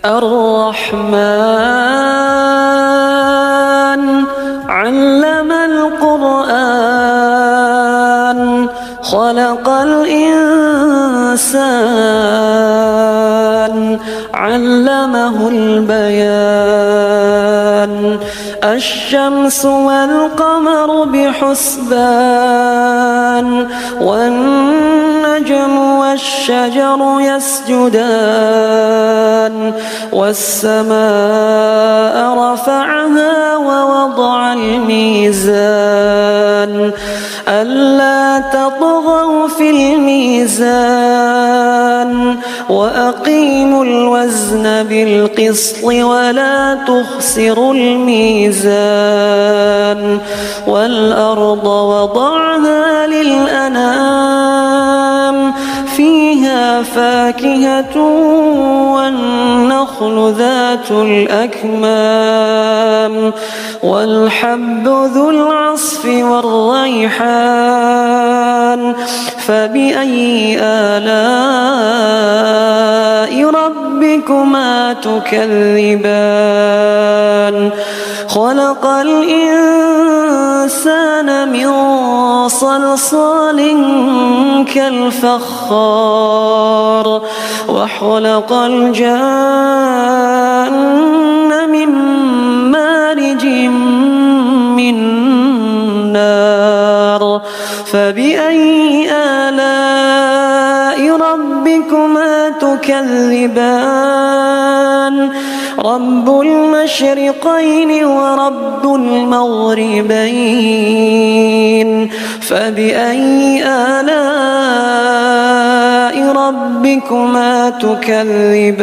الرحمن علم القرآن خلق الإنسان علمه البيان الشمس والقمر بحسبان والنجم والشجر يسجدان والسماء رفعها ووضع الميزان ألا تطغوا في الميزان وأقيموا الوزن بالقسط ولا تخسروا الميزان والأرض وضعها للأنام فيها فاكهة والنخل ذات الأكمام والحب ذو العصف والريحان فبأي آلاء ربكما تكذبان خلق الإنسان من صلصال كالفخار وخلق الجان من مارج من نار فبأي آلاء ربكما تكذبان رب المشرقين ورب المغربين فبأي آلاء ربكما تكذبان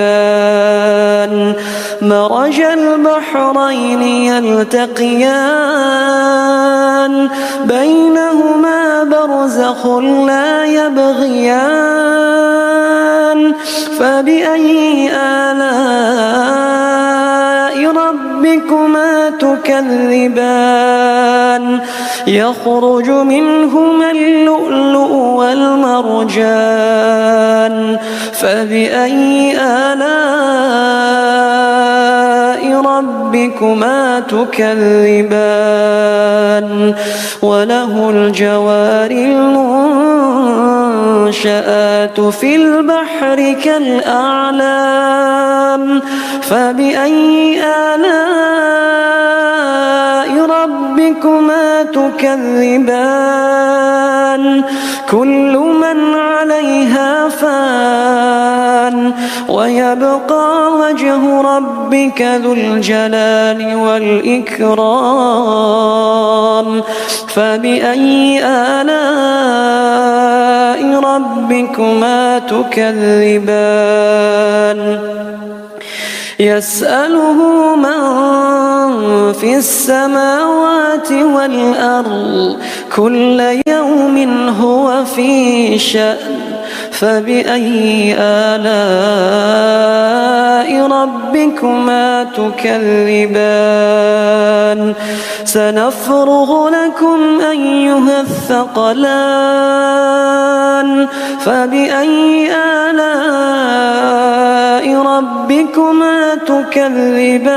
مرج البحرين يلتقيان بينهما برزخ لا يبغيان فبأي آلاء ربكما تكذبان يخرج منهما اللؤلؤ والمرجان فبأي آلاء ربكما تكذبان وله الجوار المنشآت في البحر كالأعلام فبأي آلاء ربكما تكذبان كل من عليها فان ويبقى وجه ربك ذو الجلال والإكرام فبأي آلاء ربكما تكذبان يسأله من في السماوات والأرض كل يوم هو في شأن فبأي آلاء ربكما تكذبان سنفرغ لكم أيها الثقلان فبأي آلاء ربكما تكذبان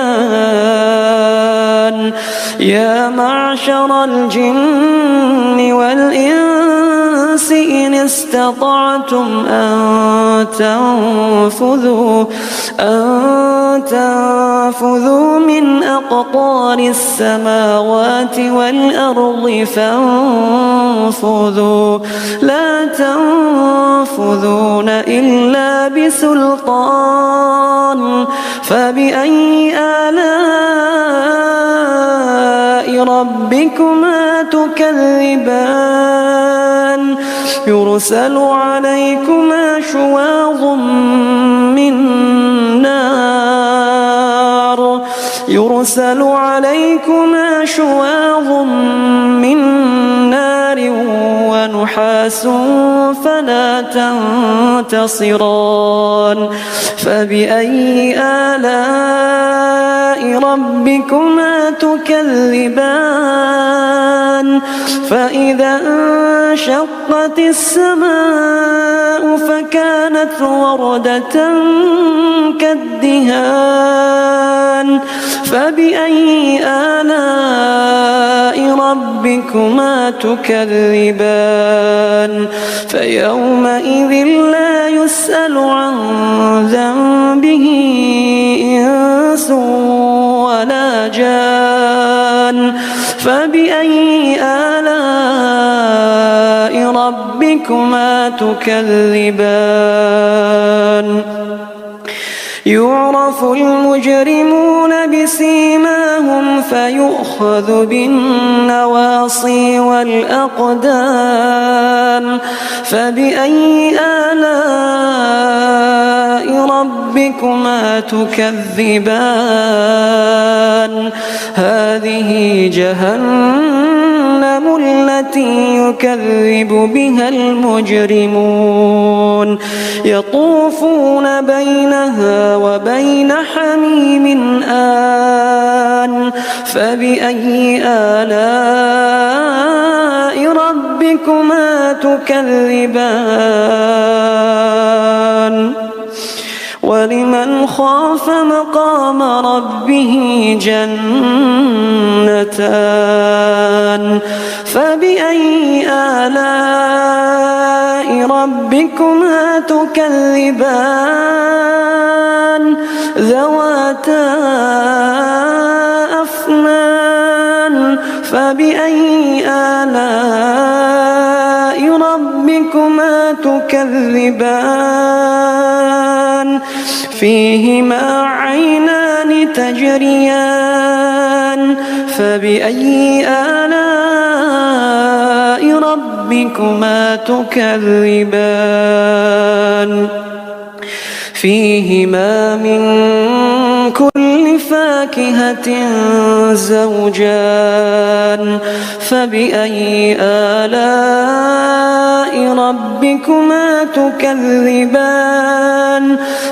يا معشر الجن والإنس إن استطعتم أن تنفذوا من أقطار السماوات والأرض فانفذوا لا تنفذون إلا بسلطان فبأي آلاء ربكما تكذبان يرسل عليكما شواظ من نار ونحاس فلا تنتصران فبأي آلاء ربكما تكذبان فإذا انشقت السماء فكانت وردة كالدهان فبأي آلاء ربكما تكذبان فيومئذ لا يسأل عن ذنبه إنس ولا جان فبأي آلاء ربكما تكذبان يعرف المجرمون بسيماهم فيؤخذ بالنواصي والأقدام فبأي آلاء ربكما تكذبان هذه جهنم التي يكذب بها المجرمون يطوفون بينها وبين حميم آن فبأي آلاء ربكما تكذبان ولمن خاف مقام ربه جنتان فبأي آلاء ربكما تكذبان ذواتا أفنان فبأي آلاء ربكما تكذبان فيهما عينان تجريان فبأي آلاء ربكما تكذبان فيهما من كل فاكهة زوجان فبأي آلاء ربكما تكذبان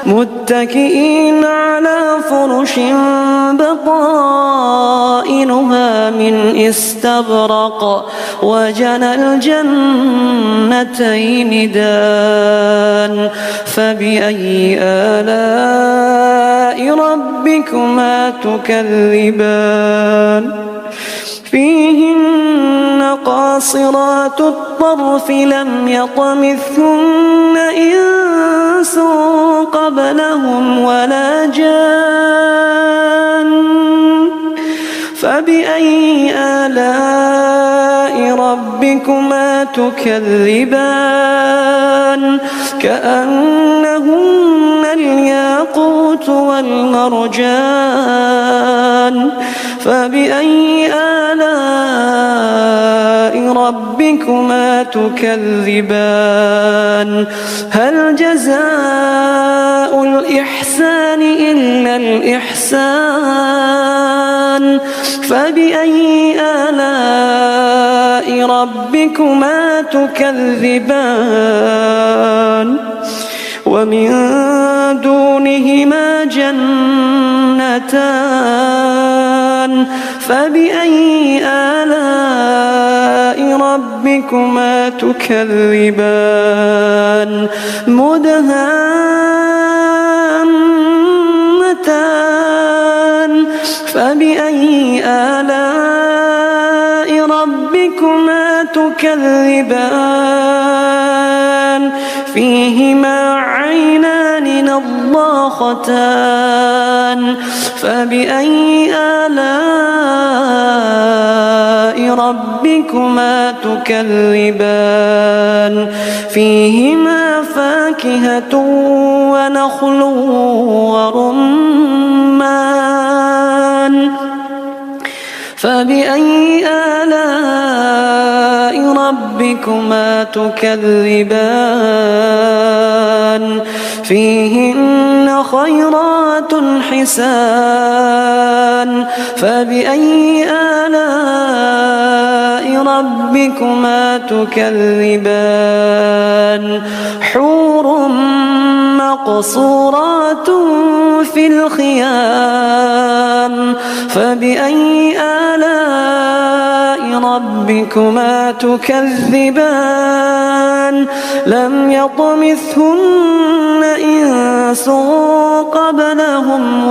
متكئين على فرش بطائنها من استبرق وجنى الجنتين دان فبأي آلاء ربكما تكذبان فيهن قاصرات الطرف لم يطمثهن إنس قبلهم ولا جان فبأي آلاء ربكما تكذبان كأنهن الياقوت والمرجان فبأي آلاء ربكما تكذبان هل جزاء الإحسان إلا الإحسان فبأي آلاء ربكما تكذبان ومن دونهما جنتان فبأي آلاء ربكما تكذبان مدهامتان فبأي آلاء ربكما تكذبان فيهما عينان نضاختان فبأي آلاء ربكما تكذبان فيهما فاكهة ونخل ورمان فبأي آلاء ربكما تكذبان فيهن خيرات حسان فبأي آلاء ربكما تكذبان حور مقصورات في الخيام فبأي آلاء ربكما تكذبان لم يطمثهن إنس قبلهم